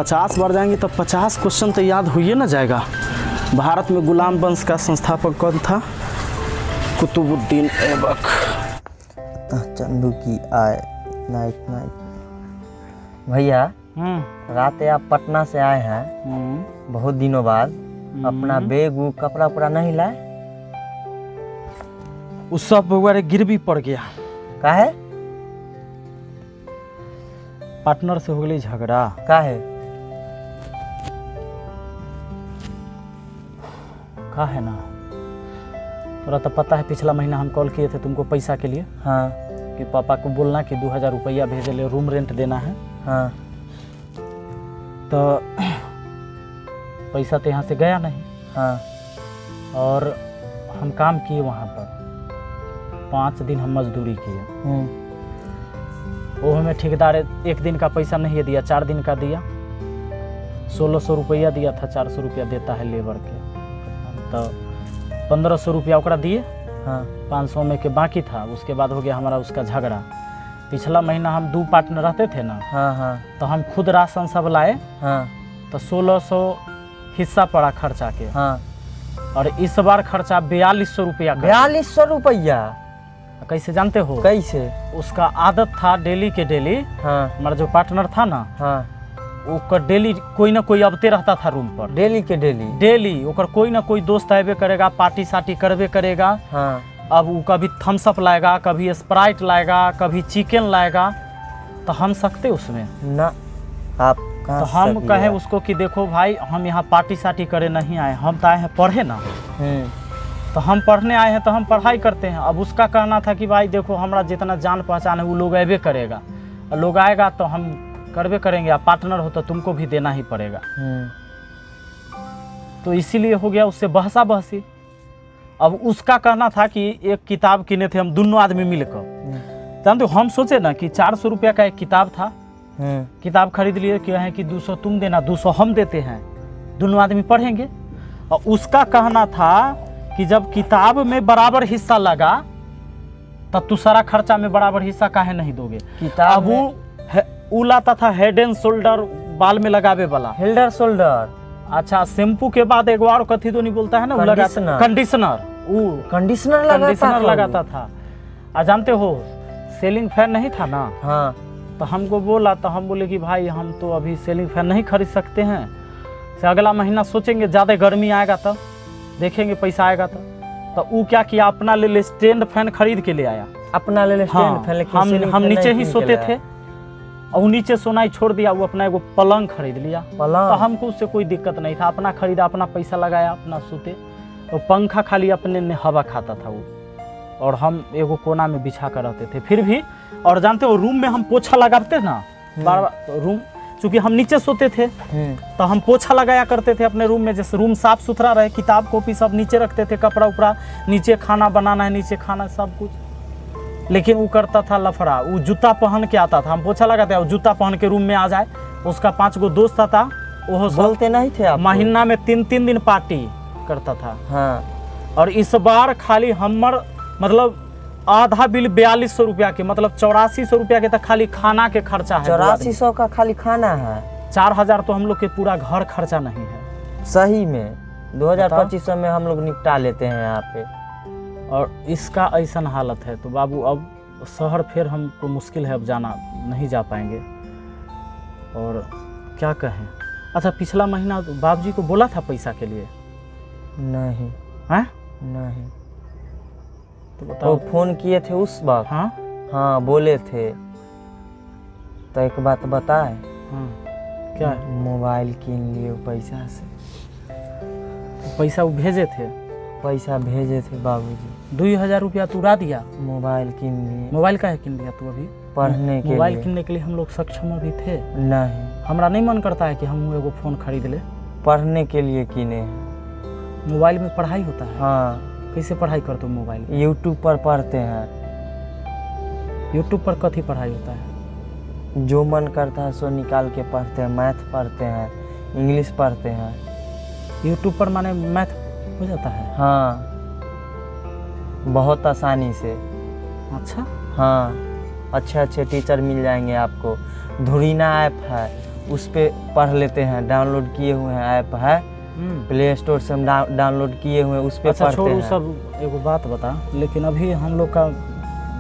50 बार जाएंगे तब 50 क्वेश्चन तो याद हुई ना जाएगा। भारत में गुलाम वंश का संस्थापक कौन था? कुतुबुद्दीन ऐबक। चंदू की आय नाइट नाइट। भैया रात आप पटना से आए हैं बहुत दिनों बाद, अपना बैग कपड़ा उपड़ा नहीं लाए? उस सब वगैरह गिरवी पड़ गया। काहे? पार्टनर से हो गई झगड़ा। काहे? का है ना, तोरा तो पता है पिछला महीना हम कॉल किए थे तुमको पैसा के लिए। हाँ। कि पापा को बोलना कि 2000 रुपया भेजे ले, रूम रेंट देना है। हाँ। तो पैसा तो यहाँ से गया नहीं। हाँ। और हम काम किए वहाँ पर 5 दिन हम मजदूरी किए। वो हमें ठेकेदार 1 दिन का पैसा नहीं दिया, 4 दिन का दिया। 1600 रुपया दिया था, 400 रुपया देता है लेबर के, तो 1500 रुपया ओकरा दिए। हाँ। 500 में के बाकी था। उसके बाद हो गया हमारा उसका झगड़ा। पिछला महीना हम 2 पार्टनर रहते थे ना। हाँ। हाँ। तो हम खुद राशन सब लाए। हाँ। तो 1600 हिस्सा पड़ा खर्चा के। हाँ। और इस बार खर्चा 4200 रुपया। 4200 रुपया? कैसे जानते हो? कैसे? उसका आदत था डेली के डेली। हाँ। हमारा जो पार्टनर था ना। हाँ। ओकर डेली कोई ना कोई अबते रहता था रूम पर। डेली के डेली? डेली ओकर कोई ना कोई दोस्त आबे करेगा, पार्टी सार्टी करबे करेगा। हाँ। अब वो कभी थम्स अप लाएगा, कभी स्प्राइट लाएगा, कभी चिकन लाएगा। तो हम सकते उसमें ना? आप तो हम कहें उसको कि देखो भाई, हम यहाँ पार्टी सार्टी करे नहीं आए, हम तो आए हैं पढ़े ना। तो हम पढ़ने आए हैं तो हम पढ़ाई करते हैं। अब उसका कहना था कि भाई देखो हमारा जितना जान पहचान है वो लोग आबे करेगा, लोग आएगा तो हम करबे करेंगे। आप पार्टनर हो तो तुमको भी देना ही पड़ेगा। तो इसीलिए हो गया उससे बहसा बहसी। अब उसका कहना था कि एक किताब किने थे हम दोनों आदमी मिलकर। जानते हो, हम सोचे ना कि 400 रुपया का एक किताब था। किताब खरीद लिए, क्या है कि 200 तुम देना, 200 हम देते हैं, दोनों आदमी पढ़ेंगे। और उसका कहना था कि जब किताब में बराबर हिस्सा लगा तब तू सारा खर्चा में बराबर हिस्सा काहे नहीं दोगे? किताब वो लाता था हेड एंड शोल्डर, बाल में लगावे वाला। Head and shoulder? अच्छा, शैम्पू के बाद एक बार कथी तो नहीं बोलता है ना, कंडीशनर। वो कंडीशनर लगाता था। आ जानते हो, सीलिंग फैन नहीं था ना। हाँ। तो हमको बोला, तो हम बोले कि भाई हम तो अभी सीलिंग फैन नहीं खरीद सकते हैं, से अगला महीना सोचेंगे, ज़्यादा गर्मी आएगा तब देखेंगे, पैसा आएगा तो वो क्या किया, अपना ले स्टैंड फैन खरीद के ले आया। अपना ले स्टैंड फैन? लेकिन हम नीचे ही सोते थे और नीचे सोना ही छोड़ दिया। वो अपना एगो पलंग खरीद लिया। तो हमको उससे कोई दिक्कत नहीं था, अपना खरीदा, अपना पैसा लगाया, अपना सोते। तो पंखा खाली अपने ने हवा खाता था वो, और हम एगो कोना में बिछा कर रहते थे फिर भी। और जानते हो, रूम में हम पोछा लगाते ना बार बार, रूम चूँकि हम नीचे सोते थे तो हम पोछा लगाया करते थे अपने रूम में, जैसे रूम साफ सुथरा रहे। किताब कॉपी सब नीचे रखते थे, कपड़ा उपड़ा नीचे, खाना बनाना है नीचे, खाना सब कुछ। लेकिन वो करता था लफड़ा, वो जूता पहन के आता था। हम पोछा लगाते हैं, जूता पहन के रूम में आ जाए। उसका 5 गो दोस्त था, वो बोलते नहीं थे आप? महीना में 3-3 दिन पार्टी करता था। हाँ। और इस बार खाली हमर मतलब आधा बिल 4200 रुपया के, मतलब 8400 रुपया के तक खाली खाना के खर्चा है। 8400 का खाली खाना है? 4000 तो हम लोग के पूरा घर खर्चा नहीं है। सही में 2025 में हम लोग निपटा लेते हैं यहाँ पे। और इसका ऐसा हालत है तो बाबू, अब शहर फिर हमको मुश्किल है, अब जाना नहीं जा पाएंगे। और क्या कहें। अच्छा, पिछला महीना बाबूजी को बोला था पैसा के लिए? नहीं। हैं? नहीं। तो बताओ। तो फोन किए थे उस वक्त? हाँ। हाँ बोले थे। तो एक बात बताए? हाँ। क्या? मोबाइल किन लिए पैसा से। पैसा वो भेजे थे? पैसा भेजे थे बाबूजी। 2000 रुपया तू उड़ा दिया? मोबाइल किन लिए। मोबाइल का है किन लिया तू अभी? पढ़ने के लिए। मोबाइल किनने के लिए हम लोग सक्षम अभी थे नहीं। हमारा नहीं मन करता है कि हम एगो फ़ोन खरीद ले। पढ़ने के लिए किने हैं। मोबाइल में पढ़ाई होता है? हाँ। कैसे पढ़ाई करते हो मोबाइल में? यूट्यूब पर पढ़ते हैं। यूट्यूब पर कथी पढ़ाई होता है? जो मन करता है सो निकाल के पढ़ते हैं। मैथ पढ़ते हैं, इंग्लिश पढ़ते हैं। यूट्यूब पर माने मैथ हो जाता है? हाँ, बहुत आसानी से। अच्छा। हाँ, अच्छे अच्छे टीचर मिल जाएंगे आपको। धुरीना ऐप है, उस पे पढ़ लेते हैं। डाउनलोड किए हुए हैं, ऐप है प्ले स्टोर से हम डाउनलोड किए हुए हैं, उस पे अच्छा पढ़ते छोड़ो हैं। सब, एगो बात बता, लेकिन अभी हम लोग का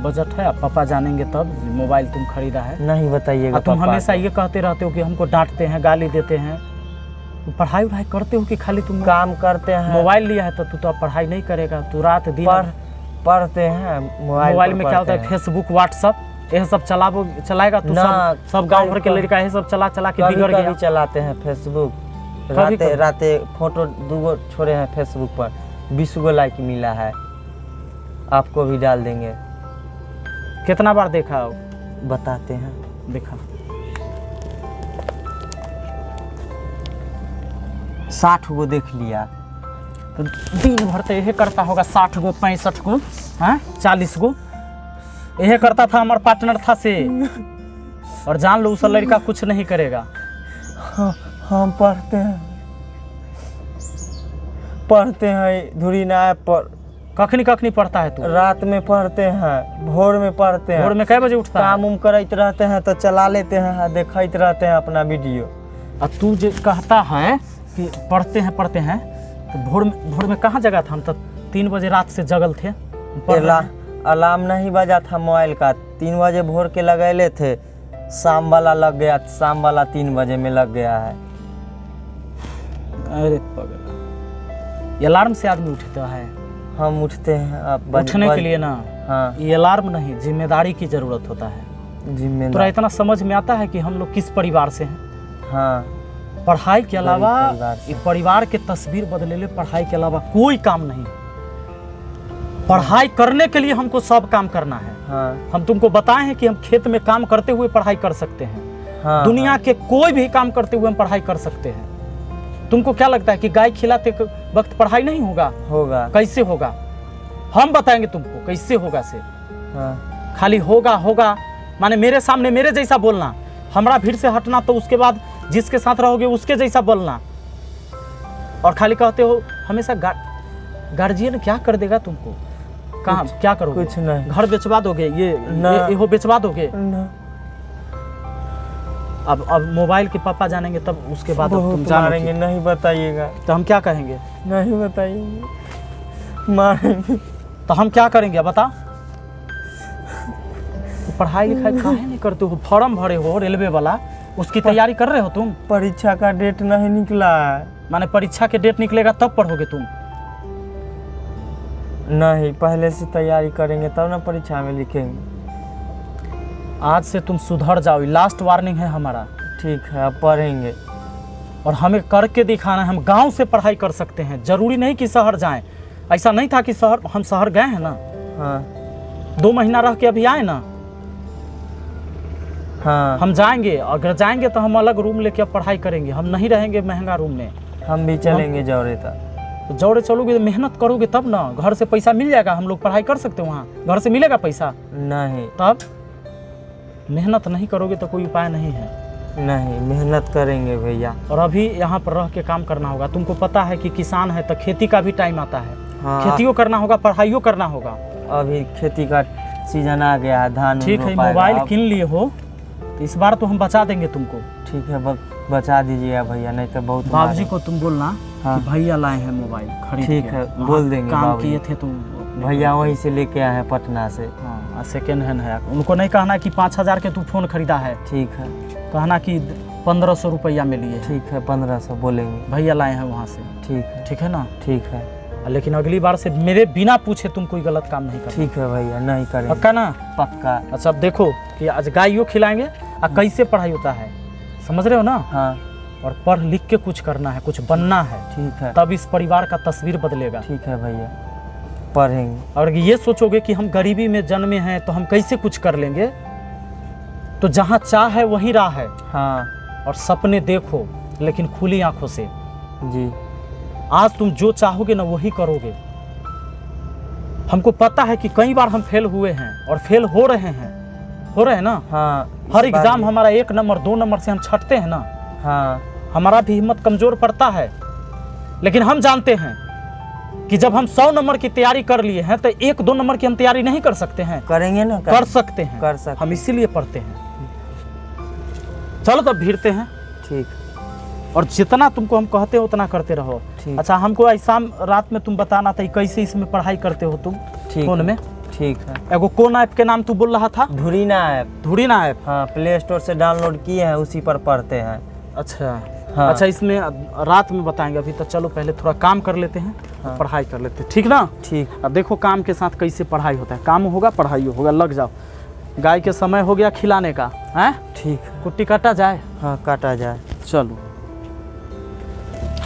बजट है, पापा जानेंगे तब मोबाइल तुम खरीदा है। नहीं बताइएगा तुम पापा हमेशा को। ये कहते रहते हो कि हमको डांटते हैं, गाली देते हैं। तुम पढ़ाई उढ़ाई करते हो कि खाली तुम काम करते हैं। मोबाइल लिया है तो तू तो अब पढ़ाई नहीं करेगा, तू रात दिन पढ़ते हैं। मोबाइल में क्या होता है, फेसबुक व्हाट्सअप यह सब चलाएगा तू? सब गांव भर के लड़का यह सब चला के बिगड़ गया। चलाते हैं फेसबुक, कभी। राते फोटो 2 छोड़े हैं फेसबुक पर, 20 गो लाइक मिला है। आपको भी डाल देंगे। कितना बार देखा हो? बताते हैं, देखा 60 गो देख लिया। तो दिन भर तो यही करता होगा, 60 गो 65 गो, हाँ 40 गो यही करता था। हमारा पार्टनर था से, और जान लो उस लड़का कुछ नहीं करेगा। हम पढ़ते हैं धुरी ना पर। कखनी पढ़ता है तू? रात में पढ़ते हैं, भोर में पढ़ते हैं। भोर में कै बजे उठता है? काम उम करते रहते हैं तो चला लेते हैं, देखते रहते हैं अपना वीडियो। और तू जो कहता है कि पढ़ते हैं तो भोर में कहाँ जगा था? हम तो 3 बजे रात से जगल थे। अलार्म नहीं बजा था मोबाइल का, 3 बजे भोर के लगैले थे, शाम वाला लग गया, शाम वाला 3 बजे में लग गया है। अरे पगला, अलार्म से आदमी उठता है? हम उठते हैं अब उठने के लिए ना। हाँ, ये अलार्म नहीं, जिम्मेदारी की जरूरत होता है। जिम्मेदारी। तो इतना समझ में आता है कि हम लोग किस परिवार से हैं। हाँ, पढ़ाई के अलावा परिवार से। परिवार के तस्वीर बदले ले, पढ़ाई के अलावा कोई काम नहीं। पढ़ाई करने के लिए हमको सब काम करना है। हाँ, हम तुमको बताए हैं कि हम खेत में काम करते हुए पढ़ाई कर सकते हैं। हाँ, दुनिया के कोई भी काम करते हुए हम पढ़ाई कर सकते हैं। तुमको क्या लगता है कि गाय खिलाते वक्त पढ़ाई नहीं होगा? होगा। कैसे होगा? हम बताएंगे तुमको कैसे होगा से। हाँ, खाली होगा माने मेरे सामने मेरे जैसा बोलना, हमारा भीड़ से हटना, तो उसके बाद जिसके साथ रहोगे उसके जैसा बोलना। और खाली कहते हो हमेशा गार्जियन क्या कर देगा तुमको? कहाँ क्या करोगे? कुछ नहीं। घर बेचवा दोगे? ये बेचवा दोगे? अब मोबाइल के पापा जानेंगे तब उसके बाद अब तुम मारेंगे। नहीं बताइएगा। तो हम क्या कहेंगे? नहीं बताइएगा, मारेंगे। तो हम क्या करेंगे बता? तो पढ़ाई लिखाई काहे नहीं करते हो? फॉर्म भरे हो रेलवे वाला, उसकी तैयारी कर रहे हो तुम? परीक्षा का डेट नहीं निकला है। माने परीक्षा के डेट निकलेगा तब पढ़ोगे तुम? नहीं, पहले से तैयारी करेंगे तब ना परीक्षा में लिखेंगे। आज से तुम सुधर जाओ, लास्ट वार्निंग है हमारा। ठीक है, अब पढ़ेंगे। और हमें करके दिखाना है। हम गांव से पढ़ाई कर सकते हैं, जरूरी नहीं कि शहर जाएं। ऐसा नहीं था कि हम शहर गए हैं ना। हाँ, 2 महीना रह के अभी आए ना। हाँ, हम जाएंगे, अगर जाएंगे तो हम अलग रूम लेके अब पढ़ाई करेंगे। हम नहीं रहेंगे महंगा रूम में। हम भी चलेंगे जौरे तक। तो जौरे चलोगे तो मेहनत करोगे तब ना। घर से पैसा मिल जाएगा, हम लोग पढ़ाई कर सकते हैं वहाँ। घर से मिलेगा पैसा? नहीं। तब मेहनत नहीं करोगे तो कोई उपाय नहीं है। नहीं, मेहनत करेंगे भैया। और अभी यहाँ पर रह के काम करना होगा। तुमको पता है कि किसान है तो खेती का भी टाइम आता है। हाँ, खेतियों करना होगा, पढ़ाइयों करना होगा। अभी खेती का सीजन आ गया है, धान ठीक है, मोबाइल किन लिए हो तो इस बार तो हम बचा देंगे तुमको। ठीक है, बचा दीजिएगा भैया, नहीं तो बहुत बाबूजी को तुम बोलना हाँ। कि भैया लाए हैं मोबाइल खरीद ठीक के। है, वहाँ बोल देंगे काम बाबूजी। किए थे तुम भैया वहीं से लेके आए हैं पटना से। हाँ, सेकेंड हैंड है। उनको नहीं कहना कि 5000 के तू फोन खरीदा है, ठीक है। कहना कि 1500 रुपया में लिए। ठीक है, 1500 बोलेंगे। भैया लाए हैं वहाँ से। ठीक है ना? ठीक है। लेकिन अगली बार से मेरे बिना पूछे तुम कोई गलत काम नहीं करना। ठीक है भैया, नहीं करेंगे। पक्का ना? पक्का। अच्छा, अब देखो कि आज गाइयों खिलाएंगे और कैसे पढ़ाई होता है, समझ रहे हो ना? हाँ। और पढ़ लिख के कुछ करना है, कुछ बनना है। ठीक है। तब इस परिवार का तस्वीर बदलेगा। ठीक है भैया, पढ़ेंगे। और ये सोचोगे कि हम गरीबी में जन्मे हैं तो हम कैसे कुछ कर लेंगे, तो जहाँ चाह है वहीं राह है। हाँ। और सपने देखो लेकिन खुली आंखों से। जी। आज तुम जो चाहोगे ना वही करोगे। हमको पता है कि कई बार हम फेल हुए हैं और फेल हो रहे हैं ना। हाँ। हर एग्जाम हमारा 1 नंबर 2 नंबर से हम छटते हैं ना। हाँ। हमारा भी हिम्मत कमजोर पड़ता है, लेकिन हम जानते हैं कि जब हम 100 नंबर की तैयारी कर लिए हैं तो 1-2 नंबर की हम तैयारी नहीं कर सकते हैं। करेंगे ना? कर सकते हैं। कर सकते। हम इसीलिए पढ़ते हैं। चलो तब भीड़ते हैं। ठीक। और जितना तुमको हम कहते हो उतना करते रहो। ठीक। अच्छा हमको शाम रात में तुम बताना था कैसे इसमें पढ़ाई करते हो तुम फोन में। ठीक है। एगो कौन ऐप के नाम तू बोल रहा था? धुरीना ऐप। धुरीना ऐप, हाँ, प्ले स्टोर से डाउनलोड किए हैं, उसी पर पढ़ते हैं। अच्छा हाँ। अच्छा, इसमें रात में बताएंगे, अभी तो चलो पहले थोड़ा काम कर लेते हैं। हाँ। पढ़ाई कर लेते हैं, ठीक ना? ठीक। अब देखो काम के साथ कैसे पढ़ाई होता है, काम होगा पढ़ाई होगा, लग जाओ। गाय के समय हो गया खिलाने का है। ठीक। कुट्टी काटा जाए? हाँ, काटा जाए। चलो।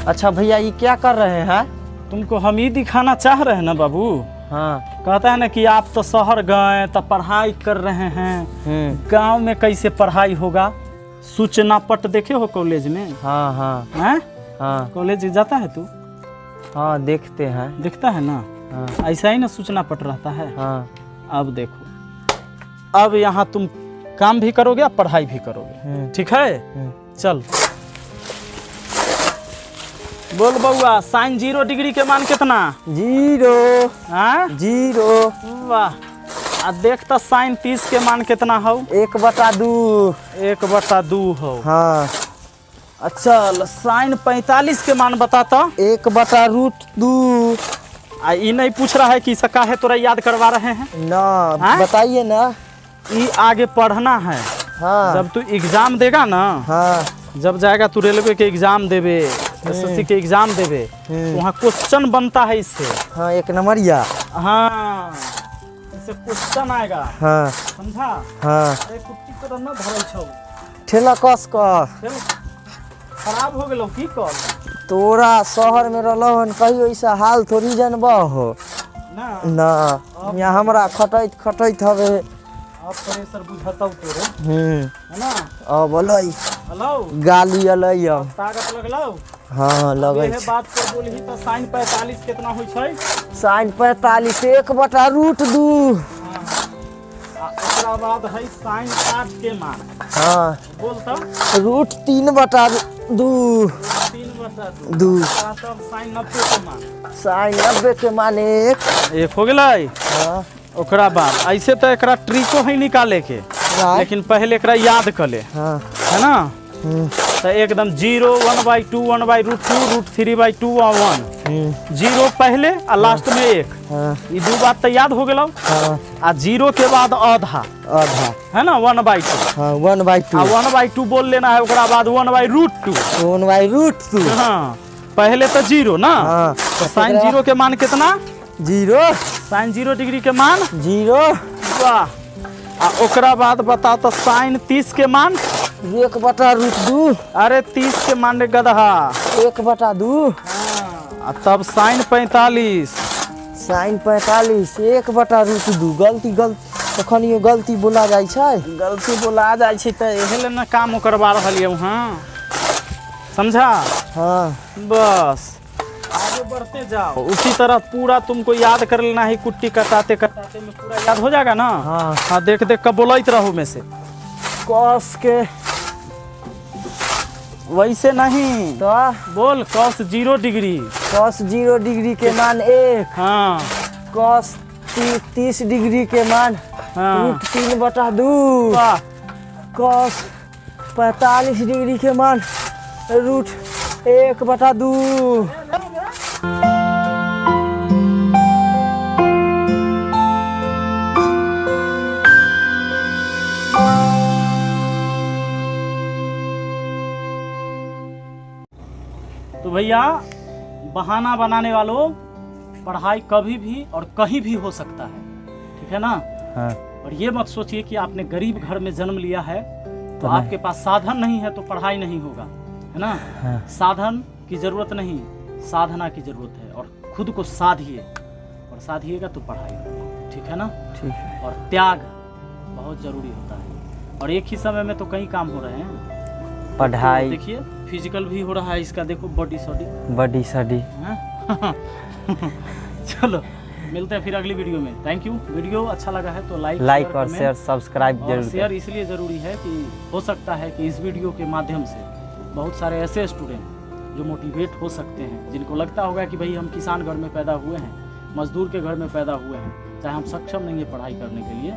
अच्छा भैया, ये क्या कर रहे हैं? तुमको हम ही दिखाना चाह रहे हैं ना बाबू। हाँ। कहता है ना कि आप तो शहर गए तो पढ़ाई कर रहे हैं, गांव में कैसे पढ़ाई होगा। सूचना पट देखे हो कॉलेज में? हाँ हाँ हैं? हाँ। कॉलेज जाता है तू? हाँ, देखते हैं। दिखता है ना? हाँ। ऐसा ही ना सूचना पट रहता है। हाँ। अब देखो, अब यहाँ तुम काम भी करोगे पढ़ाई भी करोगे, ठीक है? चल बोल बउआ, साइन 0 डिग्री के मान कितना? 0। हाँ 0। वाह। आ देख तो साइन 30 के मान कितना हो? 1/2। 1/2 हो। हाँ। अच्छा साइन 45 के मान बताता। 1/√2। ये नहीं पूछ रहा है कि इसका है तोरा याद करवा रहे हैं ना, बताइए ना। ये आगे पढ़ना है। हाँ। जब तू एग्जाम देगा ना, हाँ, जब जाएगा तू रेलवे के एग्जाम देवे, एसएससी के एग्जाम देवे, तो वहाँ क्वेश्चन बनता है इससे। हाँ, 1 नंबरिया। हाँ, इससे क्वेश्चन आएगा। हाँ। समझा? हाँ। अरे कुट्टी तो न धरल छौ। ठेला कस कर। खराब हो गेलो की कल? तोरा शहर में रहलो हन, कहियो ऐसा हाल थोड़ी जानबा हो ना। ना, यहाँ हमरा खटैत खटैत हवे। अब प्रेशर बुझतौ तोरे, है ना? अब अलई हेलो, गाली अलई अब। ताकत लगलो? हाँ, लगै ये बात पर बोलही तो साइन 45 कितना होई छै? साइन 45 1/√2। आ ओकरा बाद है साइन 60 के मान। हाँ। बोल तो। √3/2। 3/2। तब साइन 90 के मान। साइन 90 के मान 1 हो गेलै। हाँ। ओकरा बाद ऐसे तो एकरा ट्रिको है निकाले के, लेकिन पहले एकरा याद कर ले। हाँ। है ना? तो एकदम 0 1/2 1/√2 √3/2 और 1 0 पहले और लास्ट में 1। ये 2 बात तो याद हो गेलो। आ 0 के बाद आधा है ना 1/2। हाँ, 1/2। 1/2 बोल लेना है। ओकरा बाद 1/√2। 1/√2। हाँ, पहले तो 0 ना। हाँ। तो साइन 0 के मान कितना? 0। साइन 0 डिग्री के मान 0। वाह। आ ओकरा बाद बता तो साइन 30 के मान? 1/√2। अरे 30 के मान रे गधा। 1/2। तब साइन 45। साइन 45 1/√2। गलती कखनियो गलती बोला जाइ छै। गलती बोला जाइ छै तो एहे ले ना काम करवा रहलिए वहाँ। समझा? हाँ। बस आगे बढ़ते जाओ। उसी तरह पूरा तुमको याद कर लेना है। कुट्टी कटाते कटाते में पूरा याद हो जाएगा ना। हाँ। हाँ, देख देख कब बोलते रहो में से। कस के वैसे नहीं तो बोल। कस 0 डिग्री। कस 0 डिग्री के मान 1। हाँ। कस 30 डिग्री के मान हाँ। √3/2। वाह। कस 45 डिग्री के मान √1/2। तो भैया, बहाना बनाने वालों, पढ़ाई कभी भी और कहीं भी हो सकता है, ठीक है ना? हाँ। और ये मत सोचिए कि आपने गरीब घर में जन्म लिया है तो आपके पास साधन नहीं है तो पढ़ाई नहीं होगा, है ना? हाँ। साधन की जरूरत नहीं, साधना की जरूरत है। और खुद को साधिए, और साधिएगा तो पढ़ाई होगी, ठीक है ना? ठीक है। और त्याग बहुत जरूरी होता है। और एक ही समय में तो कई काम हो रहे हैं। पढ़ाई तो देखिए, फिजिकल भी हो रहा है इसका, देखो बॉडी सडी। चलो मिलते हैं फिर अगली वीडियो में। Thank you. वीडियो अच्छा लगा है तो लाइक और शेयर सब्सक्राइब जरूर। शेयर इसलिए ज़रूरी है कि हो सकता है कि इस वीडियो के माध्यम से बहुत सारे ऐसे स्टूडेंट जो मोटिवेट हो सकते हैं, जिनको लगता होगा कि भाई हम किसान घर में पैदा हुए हैं, मजदूर के घर में पैदा हुए हैं, चाहे हम सक्षम नहीं है पढ़ाई करने के लिए,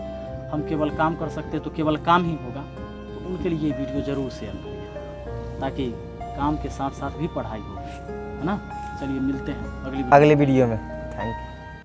हम केवल काम कर सकते हैं तो केवल काम ही होगा, तो उनके लिए ये वीडियो ज़रूर शेयर करिए। ताकि काम के साथ साथ भी पढ़ाई हो, है ना। चलिए मिलते हैं अगली अगले वीडियो में। Thank you.